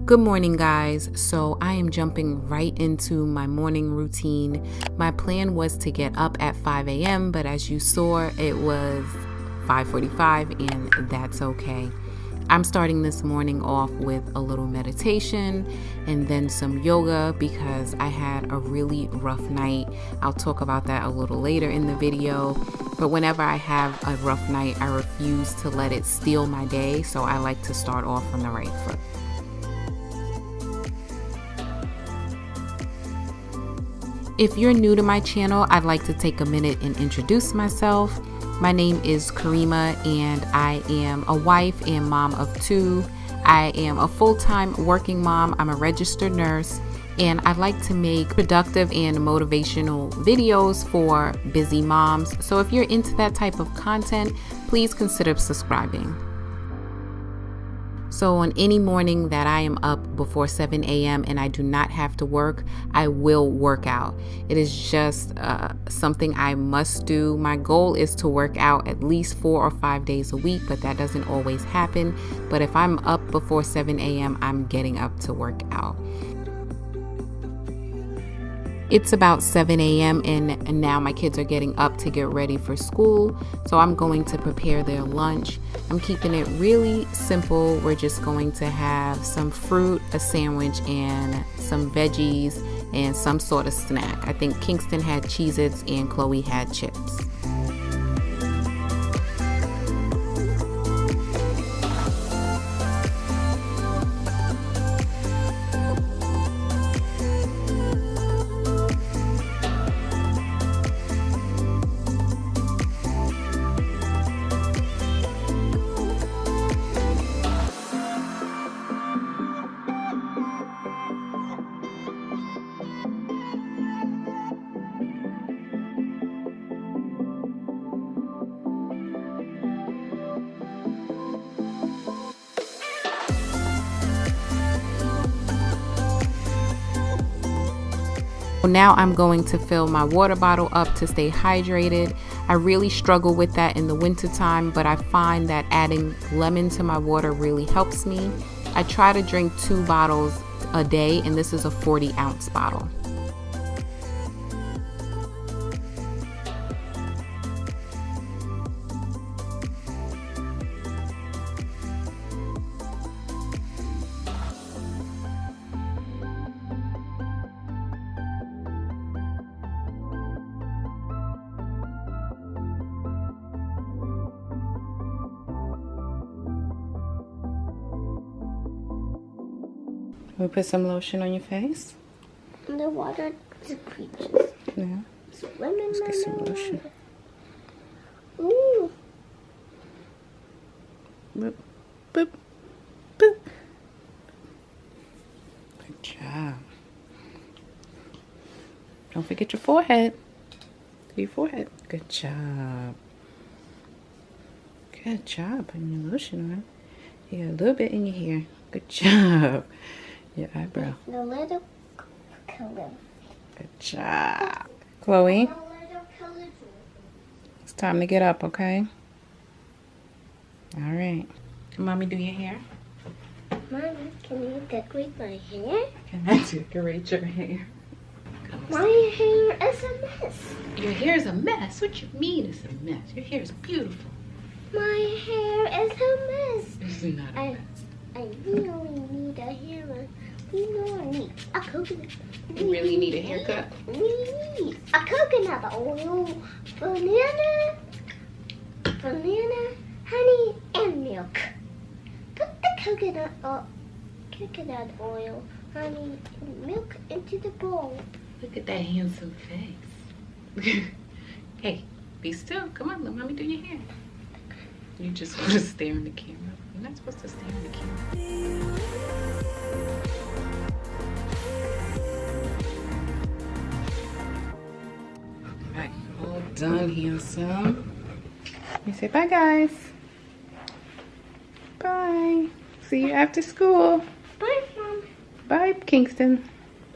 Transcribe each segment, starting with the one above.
Good morning, guys. So I am jumping right into my morning routine. My plan was to get up at 5 a.m., but as you saw, it was 5:45, and that's okay. I'm starting this morning off with a little meditation and then some yoga because I had a really rough night. I'll talk about that a little later in the video. But whenever I have a rough night, I refuse to let it steal my day, so I like to start off on the right foot. If you're new to my channel, I'd like to take a minute and introduce myself. My name is Kerima, and I am a wife and mom of two. I am a full-time working mom. I'm a registered nurse, and I like to make productive and motivational videos for busy moms. So if you're into that type of content, please consider subscribing. So on any morning that I am up before 7 a.m. and I do not have to work, I will work out. It is just something I must do. My goal is to work out at least 4 or 5 days a week, but that doesn't always happen. But if I'm up before 7 a.m., I'm getting up to work out. It's about 7 a.m. and now my kids are getting up to get ready for school. So I'm going to prepare their lunch. I'm keeping it really simple. We're just going to have some fruit, a sandwich, and some veggies and some sort of snack. I think Kingston had Cheez-Its and Chloe had chips. Now I'm going to fill my water bottle up to stay hydrated. I really struggle with that in the winter time, but I find that adding lemon to my water really helps me. I try to drink 2 bottles a day, and this is a 40-ounce bottle. We put some lotion on your face? The water creatures. Yeah. Let's get some lotion. Ooh. Boop, boop, boop. Good job. Don't forget your forehead. Your forehead. Good job. Good job putting your lotion on. You got a little bit in your hair. Good job. Your eyebrow. The little color. Good job. Chloe, it's time to get up, okay? All right. Can Mommy do your hair? Mommy, can you decorate my hair? Can I decorate your hair? My hair is a mess. Your hair is a mess? What you mean it's a mess? Your hair is beautiful. My hair is a mess. It's not a mess. I really need a haircut. We know I need a coconut. You really need a haircut? We need a coconut oil, banana, honey, and milk. Put the coconut oil, honey, and milk into the bowl. Look at that handsome face. Hey, be still. Come on, let Mommy do your hair. You just want to stare in the camera. You're not supposed to stare in the camera. Alright, all done, handsome. You say bye, guys. Bye. See you after school. Bye, Mom. Bye, Kingston.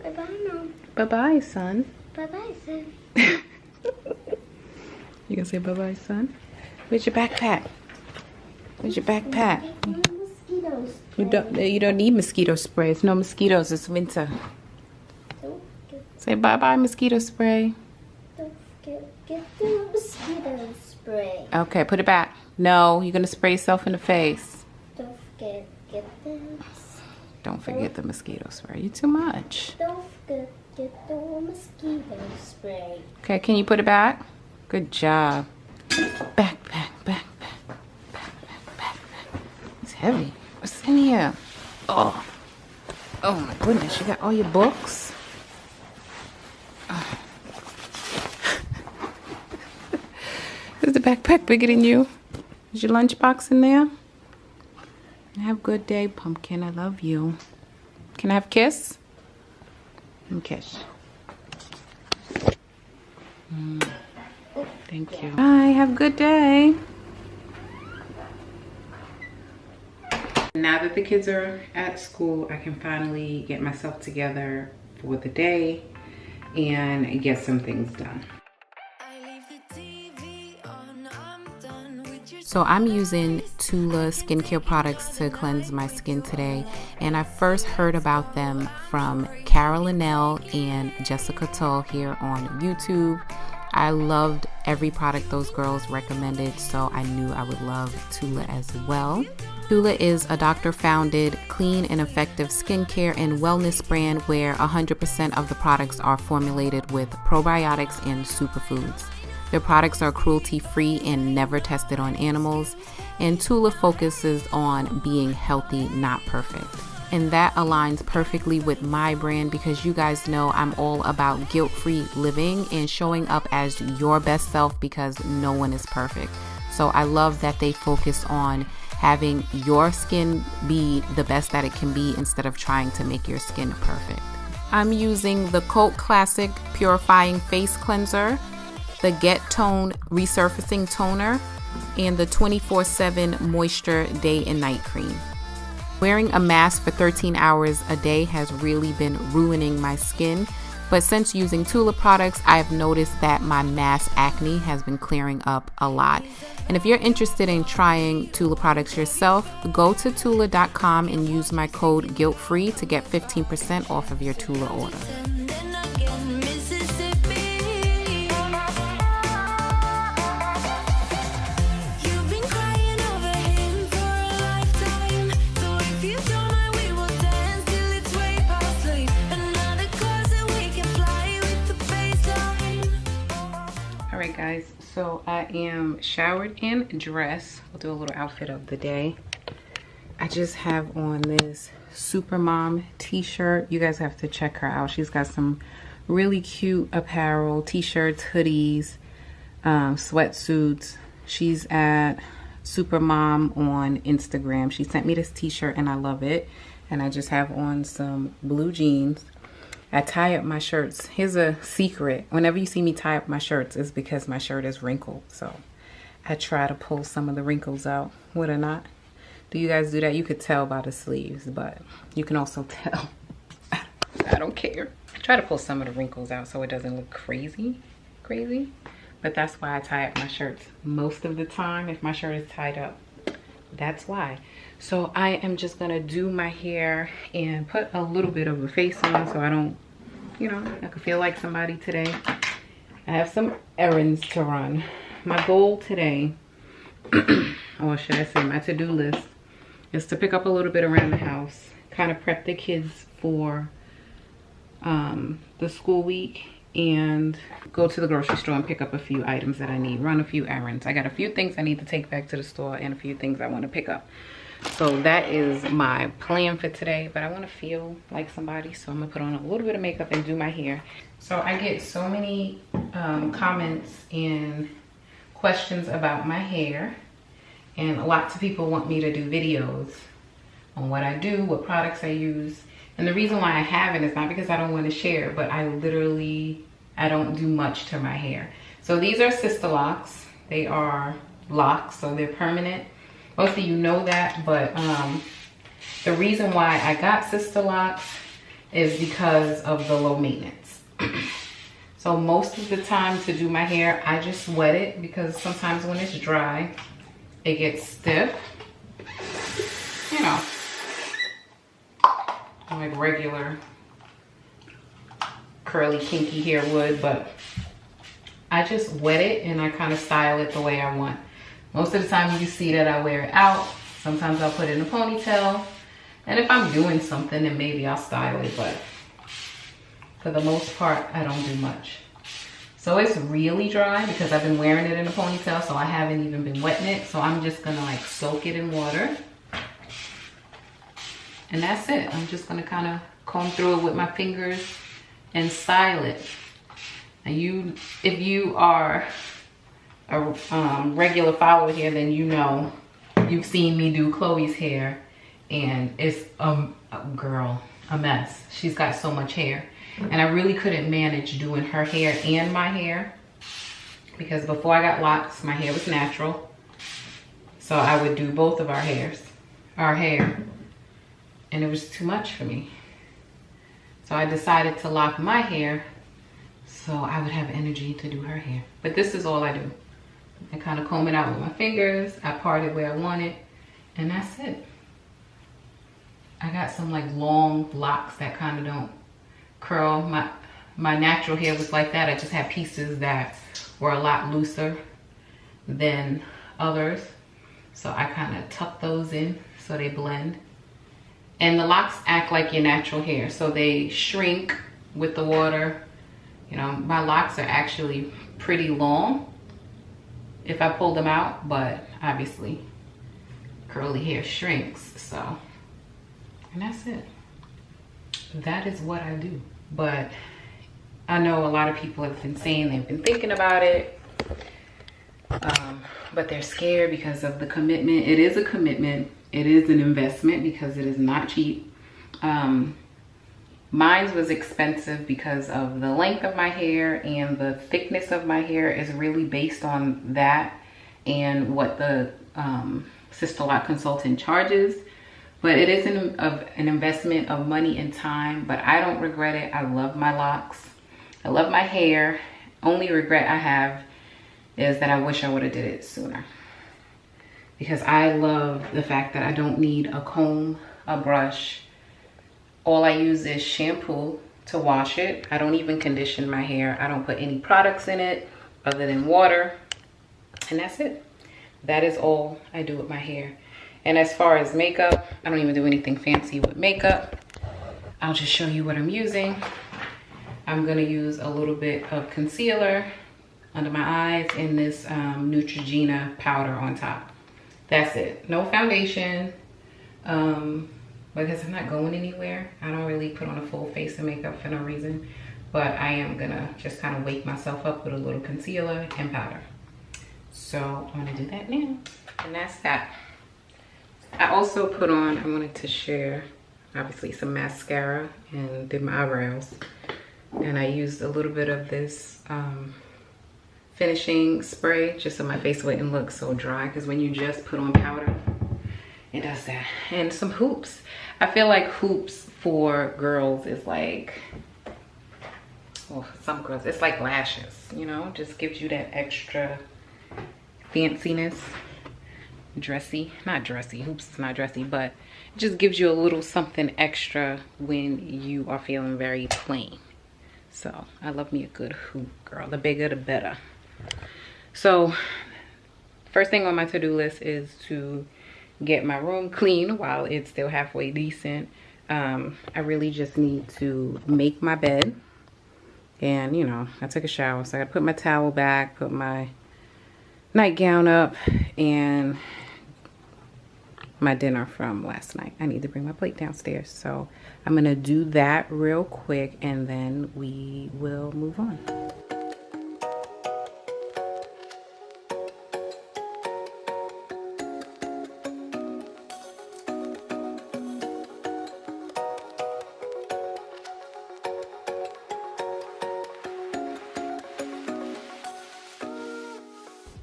Bye-bye, Mom. Bye-bye, son. Bye-bye, son. You gonna say bye-bye, son? Where's your backpack? Where's your backpack? mosquito spray. You don't need mosquito spray. It's no mosquitoes. It's winter. Don't forget, Say bye-bye, mosquito spray. don't forget, get the mosquito spray. Okay, put it back. No, you're going to spray yourself in the face. Don't forget, get the Don't forget the mosquito spray. You too much. Don't forget, get the mosquito spray. Okay, can you put it back? Good job. Back, back, back, back, back, back, back. It's heavy. What's in here? Oh. Oh my goodness, you got all your books? Oh. Is the backpack bigger than you? Is your lunchbox in there? Have a good day, Pumpkin. I love you. Can I have a kiss? Kiss. Thank you. Bye. Have a good day. Now that the kids are at school, I can finally get myself together for the day and get some things done. So I'm using Tula skincare products to cleanse my skin today, and I first heard about them from Carolyn L and Jessica Tull here on YouTube. I loved every product those girls recommended, so I knew I would love Tula as well. Tula is a doctor-founded, clean and effective skincare and wellness brand where 100% of the products are formulated with probiotics and superfoods. Their products are cruelty-free and never tested on animals, and Tula focuses on being healthy, not perfect. And that aligns perfectly with my brand because you guys know I'm all about guilt-free living and showing up as your best self because no one is perfect. So I love that they focus on having your skin be the best that it can be instead of trying to make your skin perfect. I'm using the Cult Classic Purifying Face Cleanser, the Get Tone Resurfacing Toner, and the 24/7 Moisture Day and Night Cream. Wearing a mask for 13 hours a day has really been ruining my skin, but since using Tula products, I've noticed that my mask acne has been clearing up a lot. And if you're interested in trying Tula products yourself, go to tula.com and use my code guiltfree to get 15% off of your Tula order. Alright guys, so I am showered and dressed. We'll do a little outfit of the day. I just have on this Supermom t-shirt. You guys have to check her out. She's got some really cute apparel, t-shirts, hoodies, sweatsuits. She's at Supermom on Instagram. She sent me this t-shirt and I love it. And I just have on some blue jeans. I tie up my shirts. Here's a secret. Whenever you see me tie up my shirts, it's because my shirt is wrinkled. So I try to pull some of the wrinkles out. Would or not? Do you guys do that? You could tell by the sleeves, but you can also tell. I don't care. I try to pull some of the wrinkles out so it doesn't look crazy. But that's why I tie up my shirts most of the time. If my shirt is tied up, that's why. So I am just gonna do my hair and put a little bit of a face on so I don't, you know, I could feel like somebody today. I have some errands to run. My goal today, or should I say my to-do list, is to pick up a little bit around the house, kind of prep the kids for the school week, and go to the grocery store and pick up a few items that I need, run a few errands. I got a few things I need to take back to the store and a few things I want to pick up. So that is my plan for today, but I want to feel like somebody, so I'm gonna put on a little bit of makeup and do my hair. So I get so many comments and questions about my hair, and lots of people want me to do videos on what I do, what products I use. And the reason why I haven't is not because I don't want to share, but I don't do much to my hair. So these are sister locks. They are locks, so they're permanent. Most of you know that, but the reason why I got sister locks is because of the low maintenance. So most of the time to do my hair, I just wet it because sometimes when it's dry, it gets stiff. You know, like regular curly kinky hair would, but I just wet it and I kind of style it the way I want. Most of the time you see that I wear it out. Sometimes I'll put it in a ponytail. And if I'm doing something, then maybe I'll style it, but for the most part, I don't do much. So it's really dry because I've been wearing it in a ponytail, so I haven't even been wetting it. So I'm just gonna like soak it in water. And that's it. I'm just gonna kind of comb through it with my fingers and style it. And if you are a regular follower here, then you know you've seen me do Chloe's hair, and it's girl, a mess. She's got so much hair, and I really couldn't manage doing her hair and my hair because before I got locks, my hair was natural, so I would do both of our hair, and it was too much for me. So I decided to lock my hair so I would have energy to do her hair. But this is all I do. I kind of comb it out with my fingers. I part it where I want it, and that's it. I got some like long locks that kind of don't curl. My natural hair was like that. I just had pieces that were a lot looser than others. So I kind of tuck those in so they blend. And the locks act like your natural hair, so they shrink with the water. You know, my locks are actually pretty long if I pull them out, but obviously curly hair shrinks, so. And that's it. That is what I do. But I know a lot of people have been saying they've been thinking about it, but they're scared because of the commitment. It is a commitment. It is an investment because it is not cheap. Mine was expensive because of the length of my hair, and the thickness of my hair is really based on that and what the Sister Lock consultant charges. But it is an investment of money and time, but I don't regret it. I love my locks. I love my hair. Only regret I have is that I wish I would have did it sooner. Because I love the fact that I don't need a comb, a brush. All I use is shampoo to wash it. I don't even condition my hair. I don't put any products in it other than water. And that's it. That is all I do with my hair. And as far as makeup, I don't even do anything fancy with makeup. I'll just show you what I'm using. I'm gonna use a little bit of concealer under my eyes and this Neutrogena powder on top. That's it. No foundation, because I'm not going anywhere. I don't really put on a full face of makeup for no reason, but I am gonna just kind of wake myself up with a little concealer and powder. So I'm gonna do that now, and that's that. I also put on, I wanted to share, obviously, some mascara and did my eyebrows. And I used a little bit of this finishing spray just so my face wouldn't look so dry, because when you just put on powder, it does that. And some hoops. I feel like hoops for girls is like, well, some girls, it's like lashes, you know, just gives you that extra fanciness. Dressy, not dressy, hoops is not dressy, but it just gives you a little something extra when you are feeling very plain. So I love me a good hoop, girl. The bigger the better. So first thing on my to-do list is to get my room clean while it's still halfway decent. I really just need to make my bed, and you know, I took a shower, so I gotta put my towel back, put my nightgown up, and my dinner from last night. I need to bring my plate downstairs, so I'm gonna do that real quick and then we will move on.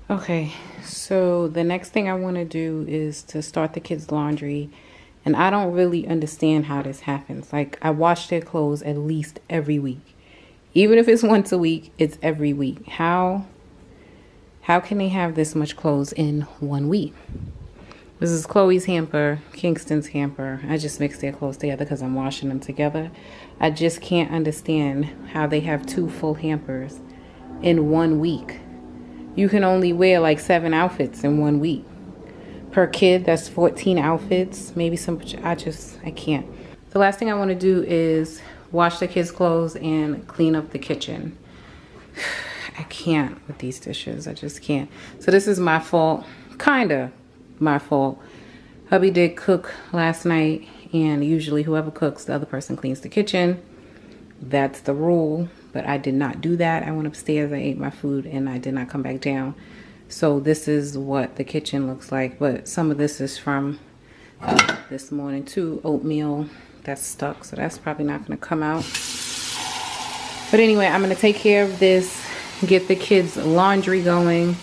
Okay, so the next thing I want to do is to start the kids' laundry, and I don't really understand how this happens. Like, I wash their clothes at least every week. Even if it's once a week, it's every week. How can they have this much clothes in 1 week? This is Chloe's hamper, Kingston's hamper. I just mixed their clothes together because I'm washing them together. I just can't understand how they have 2 full hampers in 1 week. You can only wear like 7 outfits in 1 week. Per kid, that's 14 outfits. Maybe some, I can't. The last thing I want to do is wash the kids' clothes and clean up the kitchen. I can't with these dishes. I just can't. So this is my fault, kinda my fault. Hubby did cook last night, and usually whoever cooks, the other person cleans the kitchen. That's the rule, but I did not do that. I went upstairs, I ate my food, and I did not come back down. So this is what the kitchen looks like, but some of this is from this morning too. Oatmeal that's stuck, so that's probably not gonna come out. But anyway, I'm gonna take care of this, get the kids' laundry going,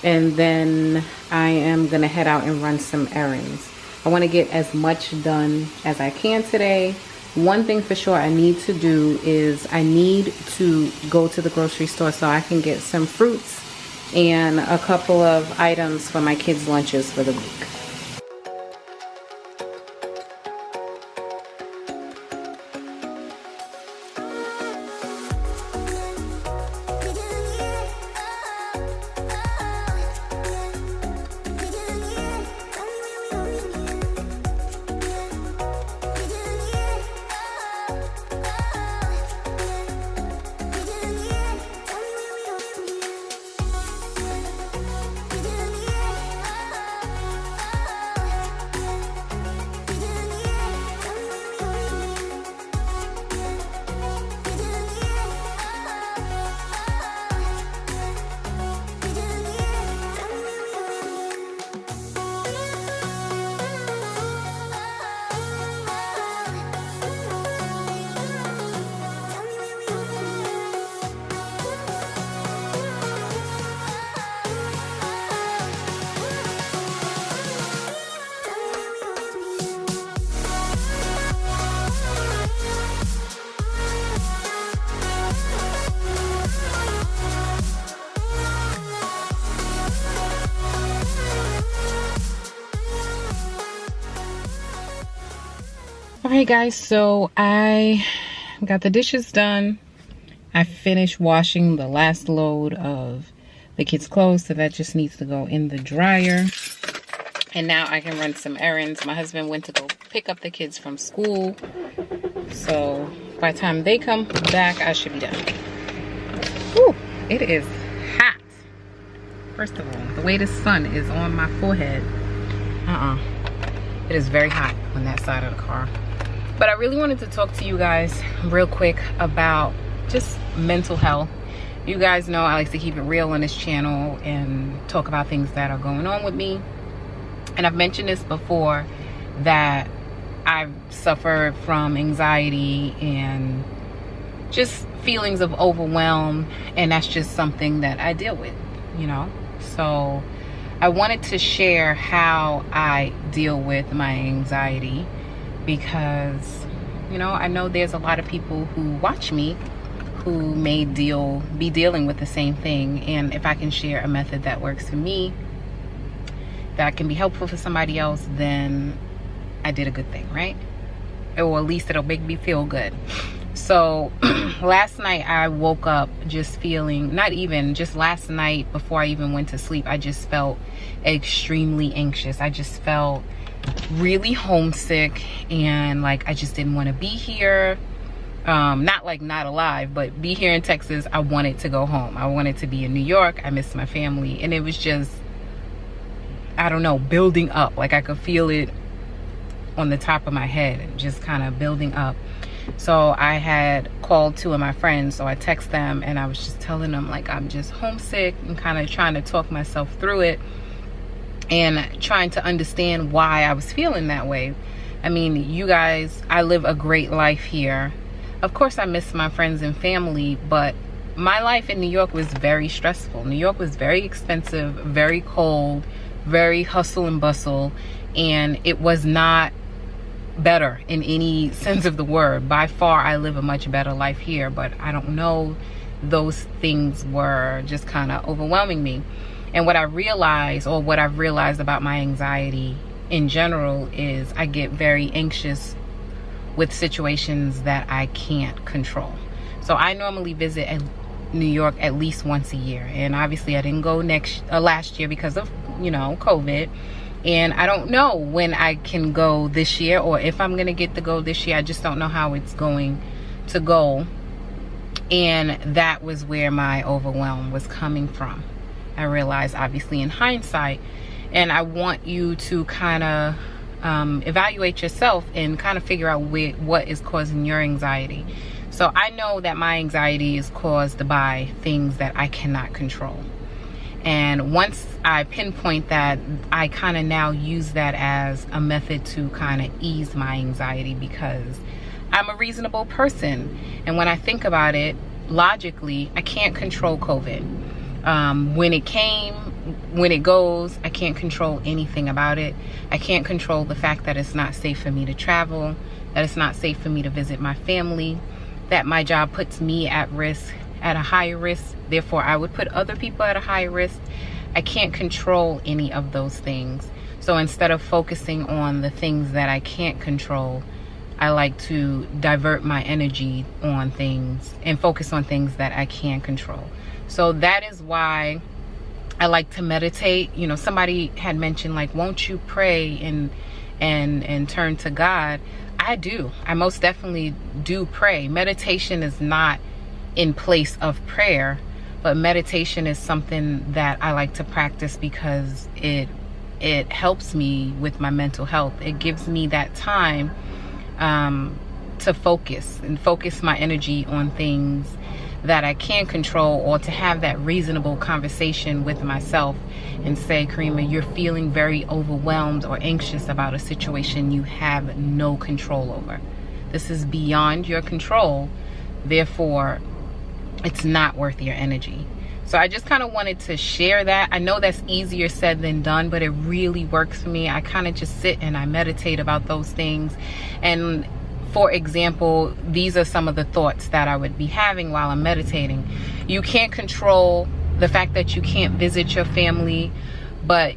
and then I am gonna head out and run some errands. I wanna get as much done as I can today. One thing for sure I need to do is I need to go to the grocery store so I can get some fruits and a couple of items for my kids' lunches for the week. Alright guys, so I got the dishes done. I finished washing the last load of the kids' clothes, so that just needs to go in the dryer. And now I can run some errands. My husband went to go pick up the kids from school, so by the time they come back, I should be done. Whew, it is hot. First of all, the way the sun is on my forehead, it is very hot on that side of the car. But I really wanted to talk to you guys real quick about just mental health. You guys know I like to keep it real on this channel and talk about things that are going on with me. And I've mentioned this before, that I've suffered from anxiety and just feelings of overwhelm, and that's just something that I deal with, you know. So I wanted to share how I deal with my anxiety, because, you know, I know there's a lot of people who watch me who may be dealing with the same thing. And if I can share a method that works for me, that can be helpful for somebody else, then I did a good thing, right? Or at least it'll make me feel good. So last night I woke up just feeling, just last night before I even went to sleep, I just felt extremely anxious. I just felt really homesick, and like I just didn't want to be here. Not like not alive, but be here in Texas. I wanted to go home. I wanted to be in New York. I missed my family, and it was just, I don't know, building up. Like I could feel it on the top of my head, just kind of building up. So I had called 2 of my friends, so I texted them and I was just telling them like I'm just homesick, and kind of trying to talk myself through it and trying to understand why I was feeling that way. I mean, you guys, I live a great life here. Of course I miss my friends and family, but my life in New York was very stressful. New York was very expensive, very cold, very hustle and bustle, and it was not better in any sense of the word. By far I live a much better life here, but I don't know, those things were just kind of overwhelming me. And what I realized, or what I've realized about my anxiety in general is I get very anxious with situations that I can't control. So I normally visit New York at least once a year, and obviously I didn't go last year because of, you know, COVID, and I don't know when I can go this year, or if I'm gonna get to go this year. I just don't know how it's going to go. And that was where my overwhelm was coming from. I realized, obviously, in hindsight, and I want you to kind of evaluate yourself and kind of figure out what is causing your anxiety. So I know that my anxiety is caused by things that I cannot control. And once I pinpoint that, I kind of now use that as a method to kind of ease my anxiety, because I'm a reasonable person. And when I think about it logically, I can't control COVID. When it came, when it goes, I can't control anything about it. I can't control the fact that it's not safe for me to travel, that it's not safe for me to visit my family, that my job puts me at risk, at a higher risk. Therefore, I would put other people at a higher risk. I can't control any of those things. So instead of focusing on the things that I can't control, I like to divert my energy on things and focus on things that I can control. So that is why I like to meditate. You know, somebody had mentioned, like, won't you pray and turn to God? I do. I most definitely do pray. Meditation is not in place of prayer, but meditation is something that I like to practice because it helps me with my mental health. It gives me that time to focus my energy on things that I can control, or to have that reasonable conversation with myself and say, Kerima, you're feeling very overwhelmed or anxious about a situation you have no control over. This is beyond your control. Therefore, it's not worth your energy. So I just kind of wanted to share that. I know that's easier said than done, but it really works for me. I kind of just sit and I meditate about those things. And for example, these are some of the thoughts that I would be having while I'm meditating. You can't control the fact that you can't visit your family, but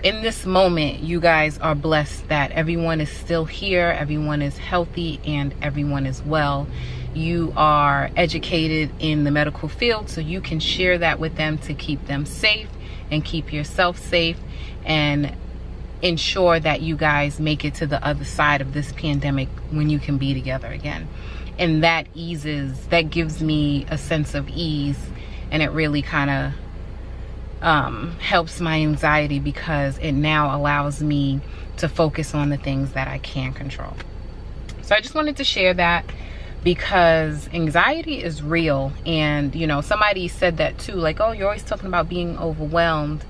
in this moment, you guys are blessed that everyone is still here, everyone is healthy, and everyone is well. You are educated in the medical field, so you can share that with them to keep them safe and keep yourself safe and ensure that you guys make it to the other side of this pandemic when you can be together again. And that gives me a sense of ease, and it really kind of helps my anxiety, because it now allows me to focus on the things that I can control. So I just wanted to share that, because anxiety is real. And you know, somebody said that too, like, oh, you're always talking about being overwhelmed.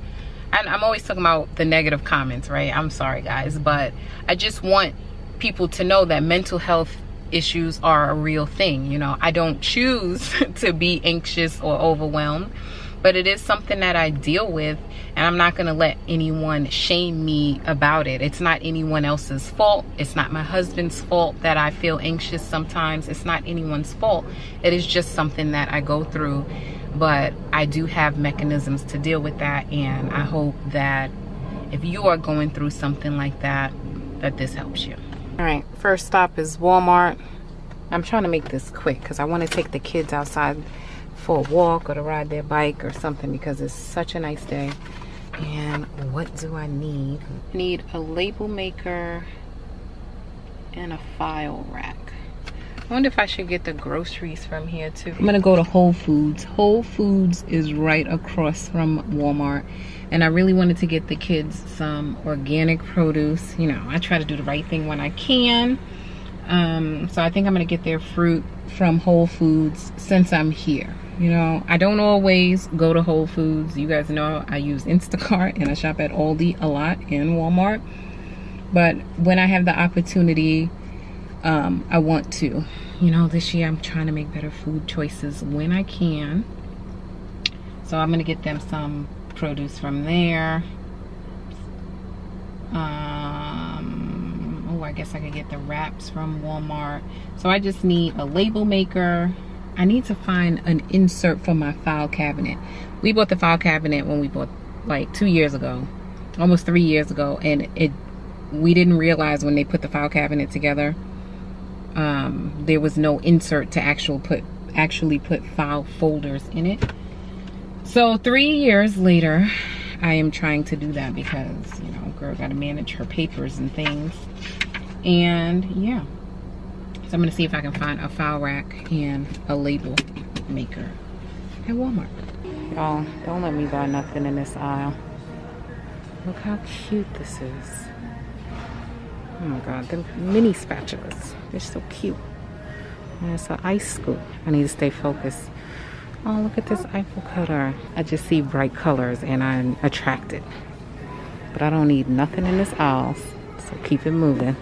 And I'm always talking about the negative comments, right? I'm sorry, guys, but I just want people to know that mental health issues are a real thing. You know, I don't choose to be anxious or overwhelmed, but it is something that I deal with, and I'm not going to let anyone shame me about it. It's not anyone else's fault. It's not my husband's fault that I feel anxious sometimes. It's not anyone's fault. It is just something that I go through. But I do have mechanisms to deal with that, and I hope that if you are going through something like that, that this helps you. All right, first stop is Walmart. I'm trying to make this quick because I want to take the kids outside for a walk or to ride their bike or something, because it's such a nice day. And what do I need? I need a label maker and a file rack. I wonder if I should get the groceries from here too. I'm gonna go to Whole Foods. Whole Foods is right across from Walmart, and I really wanted to get the kids some organic produce. You know, I try to do the right thing when I can. So I think I'm gonna get their fruit from Whole Foods since I'm here. You know, I don't always go to Whole Foods. You guys know I use Instacart and I shop at Aldi a lot and Walmart. But when I have the opportunity, I want to. You know, this year I'm trying to make better food choices when I can. So I'm gonna get them some produce from there. Oh, I guess I could get the wraps from Walmart. So I just need a label maker. I need to find an insert for my file cabinet. We bought the file cabinet when we bought, like, 2 years ago, almost 3 years ago, and we didn't realize when they put the file cabinet together, there was no insert to actually put file folders in it. So 3 years later, I am trying to do that because, you know, girl gotta manage her papers and things. And yeah, so I'm gonna see if I can find a file rack and a label maker at Walmart. Y'all, don't let me buy nothing in this aisle. Look how cute this is. Oh my God, the mini spatulas. They're so cute. And it's an ice scoop. I need to stay focused. Oh, look at this Eiffel cutter. I just see bright colors and I'm attracted. But I don't need nothing in this aisle, so keep it moving.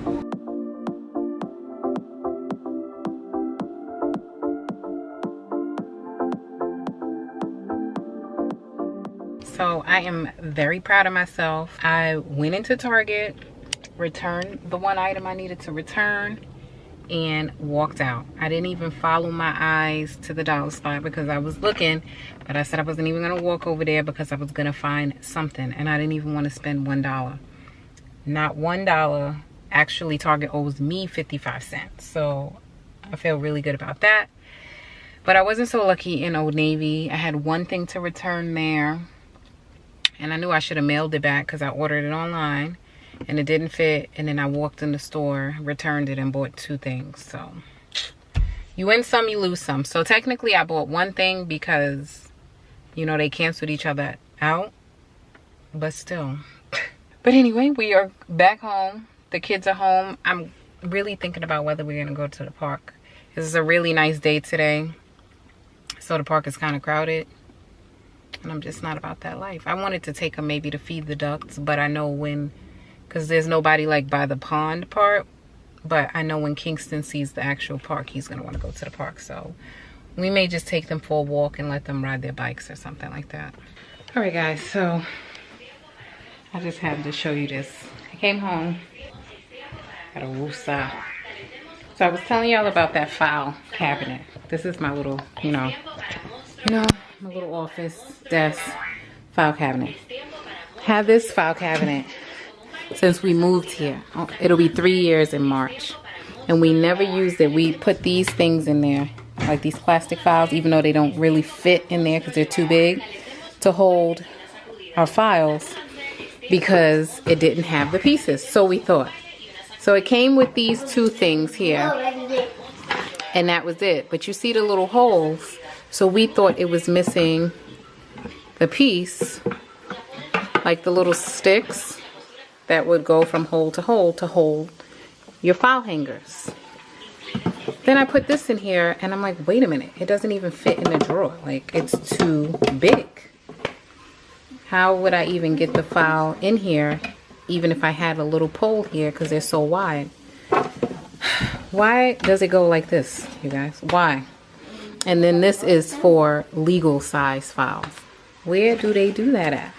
So I am very proud of myself. I went into Target, returned the one item I needed to return, and walked out. I didn't even follow my eyes to the dollar store because I was looking, but I said I wasn't even gonna walk over there because I was gonna find something, and I didn't even want to spend $1. Not $1. Actually, Target owes me 55 cents, so I feel really good about that. But I wasn't so lucky in Old Navy. I had one thing to return there, and I knew I should have mailed it back because I ordered it online and it didn't fit, and then I walked in the store, returned it, and bought 2 things. So you win some, you lose some. So technically I bought one thing because, you know, they canceled each other out, but still. But anyway, we are back home. The kids are home. I'm really thinking about whether we're gonna go to the park. This is a really nice day today, so the park is kind of crowded, and I'm just not about that life. I wanted to take them maybe to feed the ducks, but I know when, because there's nobody like by the pond part, but I know when Kingston sees the actual park, he's gonna want to go to the park. So we may just take them for a walk and let them ride their bikes or something like that. All right guys, so I just had to show you this. I came home at a woosah. So I was telling y'all about that file cabinet. This is my little, you know, my little office desk file cabinet. Had this file cabinet since we moved here. It'll be 3 years in March, and we never used it. We put these things in there, like these plastic files, even though they don't really fit in there because they're too big to hold our files, because it didn't have the pieces. So we thought. So it came with these 2 things here, and that was it. But you see the little holes, so we thought it was missing the piece, like the little sticks that would go from hole to hold your file hangers. Then I put this in here, and I'm like, wait a minute, it doesn't even fit in the drawer. Like, it's too big. How would I even get the file in here, even if I had a little pole here, because they're so wide? Why does it go like this, you guys? Why? And then this is for legal size files. Where do they do that at?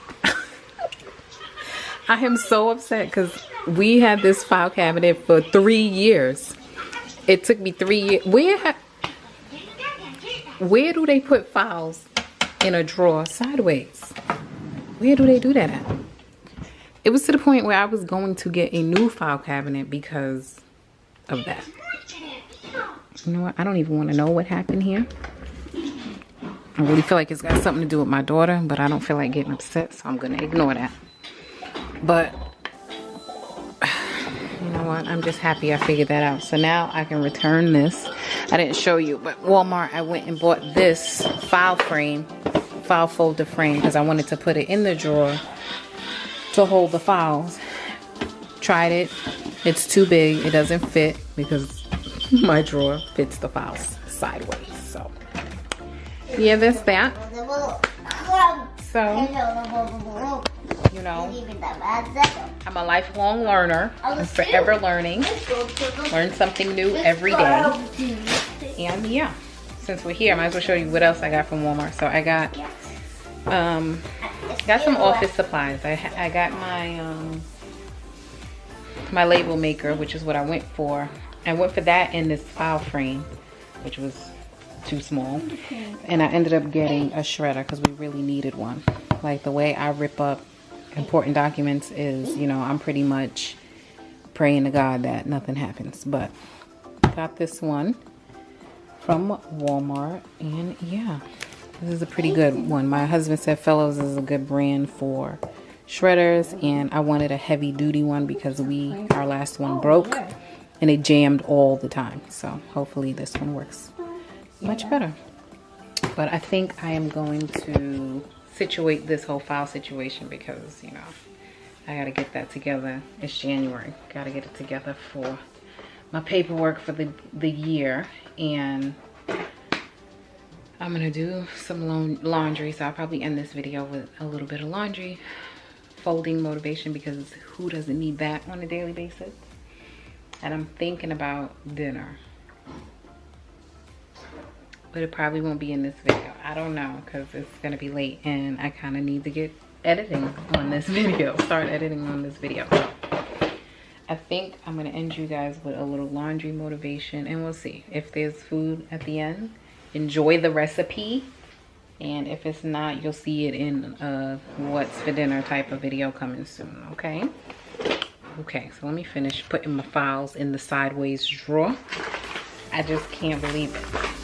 I am so upset because we had this file cabinet for 3 years. It took me 3 years. Where do they put files in a drawer sideways? Where do they do that at? It was to the point where I was going to get a new file cabinet because of that. You know what? I don't even want to know what happened here. I really feel like it's got something to do with my daughter, but I don't feel like getting upset, so I'm going to ignore that. But you know what? I'm just happy I figured that out. So now I can return this. I didn't show you, but Walmart, I went and bought this file folder frame, because I wanted to put it in the drawer to hold the files. Tried it. It's too big. It doesn't fit because my drawer fits the files sideways. So yeah, that's that. So, you know, I'm a lifelong learner. I'm forever learning. Learn something new every day. And yeah, since we're here, I might as well show you what else I got from Walmart. So I got some office supplies. I got my label maker, which is what I went for. I went for that in this file frame, which was too small, and I ended up getting a shredder because we really needed one. Like, the way I rip up important documents is, you know, I'm pretty much praying to God that nothing happens. But got this one from Walmart, and yeah, this is a pretty good one. My husband said Fellows is a good brand for shredders, and I wanted a heavy duty one because our last one broke and it jammed all the time. So hopefully this one works much better. But I think I am going to situate this whole file situation because, you know, I gotta get that together. It's January. Gotta get it together for my paperwork for the year, and I'm gonna do some laundry. So I'll probably end this video with a little bit of laundry folding motivation, because who doesn't need that on a daily basis? And I'm thinking about dinner, but it probably won't be in this video. I don't know, because it's gonna be late and I kind of need to get editing on this video, start editing on this video. I think I'm gonna end you guys with a little laundry motivation, and we'll see if there's food at the end. Enjoy the recipe, and if it's not, you'll see it in what's for dinner type of video coming soon. Okay, so let me finish putting my files in the sideways drawer. I just can't believe it.